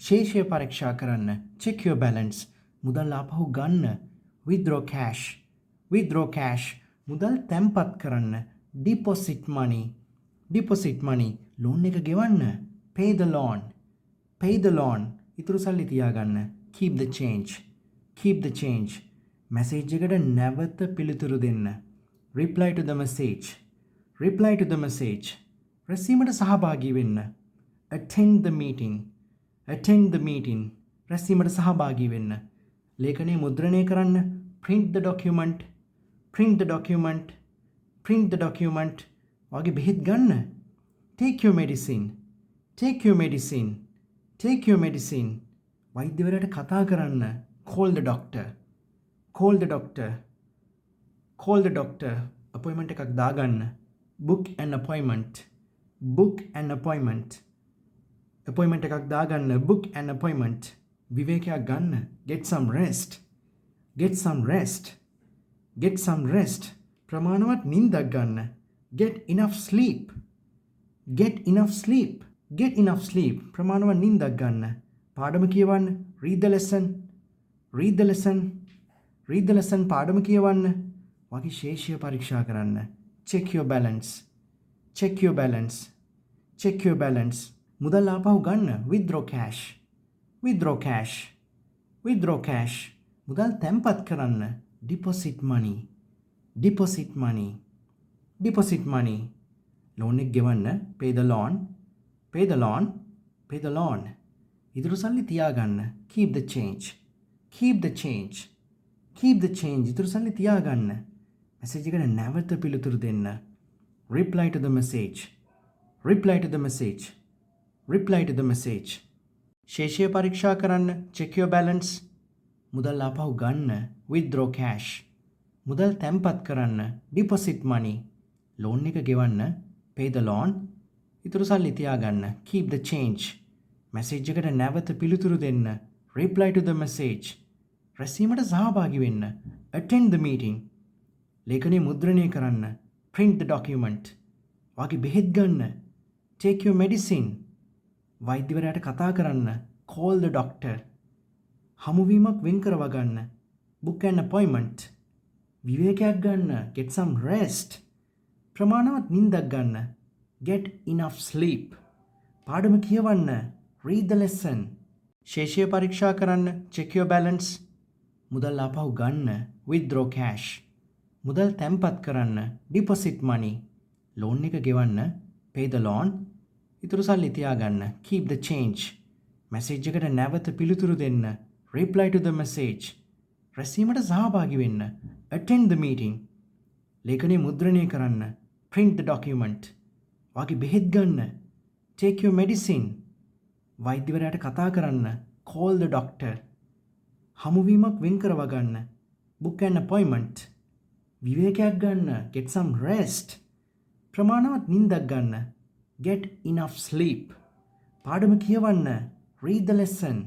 ශේෂය පරීක්ෂා කරන්න. check your balance. මුදල් ආපහු ගන්න. withdraw cash. withdraw cash. මුදල් තැන්පත් කරන්න. deposit money. deposit money. loan එක ගෙවන්න. pay the loan. pay the loan. ඉතුරු සල්ලි තියාගන්න. keep the change. keep the change. message එකට නැවත පිළිතුරු දෙන්න. reply to the message. reply to the message. රැස්වීමට සහභාගී වෙන්න. attend the meeting. attend the meeting. රැස්වීමට සහභාගී වෙන්න. ලේඛනය මුද්‍රණය කරන්න. print the document. print the document. print the document. වගේ බෙහෙත් ගන්න. take your medicine. take your medicine. take your medicine. වෛද්‍යවරයාට කතා කරන්න. call the doctor. call the doctor. call the doctor. appointment එකක් දාගන්න. book an appointment. book an appointment. appointment එකක් දාගන්න. book an appointment. විවේකයක් ගන්න. get some rest. get some rest. get some rest. ප්‍රමාණවත් නිින්දක් ගන්න. get enough sleep. get enough sleep. get enough sleep. ප්‍රමාණවත් නිින්දක් ගන්න. පාඩම කියවන්න. read the lesson. read the lesson. read the lesson. පාඩම කියවන්න. වගේ ශේෂය පරීක්ෂා කරන්න. check your balance. check your balance. check your balance. මුදල් ආපහු ගන්න. withdraw cash. withdraw cash. withdraw cash. මුදල් තැන්පත් කරන්න. deposit money. deposit money. deposit money. loan එක ගෙවන්න. pay the loan. pay the loan. pay the loan. ඉතුරු සල්ලි තියාගන්න. keep the change. keep the change. keep the change. ඉතුරු සල්ලි තියාගන්න. message එකට නැවත පිළිතුරු දෙන්න. reply to the message. reply to the message. reply to the message. ශේෂය පරීක්ෂා කරන්න. check your balance. මුදල් ආපහු ගන්න. withdraw cash. මුදල් තැන්පත් කරන්න. deposit money. loan එක ගෙවන්න. pay the loan. ඉතුරු සල්ලි තියාගන්න. keep the change. message එකට නැවත පිළිතුරු දෙන්න. reply to the message. රැස්වීමට සහභාගී වෙන්න. attend the meeting. ලේඛනය මුද්‍රණය කරන්න. print the document. වගේ බෙහෙත් ගන්න. take your medicine. වෛද්‍යවරයාට කතා කරන්න. call the doctor. හමුවීමක් වෙන් කරව ගන්න. book an appointment. විවේකයක් ගන්න. get some rest. ප්‍රමාණවත් නිින්දක් ගන්න. get enough sleep. පාඩම කියවන්න. read the lesson. ශේෂය පරීක්ෂා කරන්න. check your balance. මුදල් ආපහු ගන්න. withdraw cash. මුදල් තැන්පත් කරන්න. deposit money. loan එක ගෙවන්න. pay the loan. ඉතුරු සල්ලි තියාගන්න. keep the change. message එකට නැවත පිළිතුරු දෙන්න. reply to the message. රැස්වීමට සහභාගී වෙන්න. attend the meeting. ලේඛනය මුද්‍රණය කරන්න. print the document. වගේ බෙහෙත් ගන්න. take your medicine. වෛද්‍යවරයාට කතා කරන්න. call the doctor. හමුවීමක් වෙන් කරව ගන්න. book an appointment. විවේකයක් ගන්න. get some rest. ප්‍රමාණවත් නිින්දක් ගන්න. get enough sleep. පාඩම කියවන්න. read the lesson.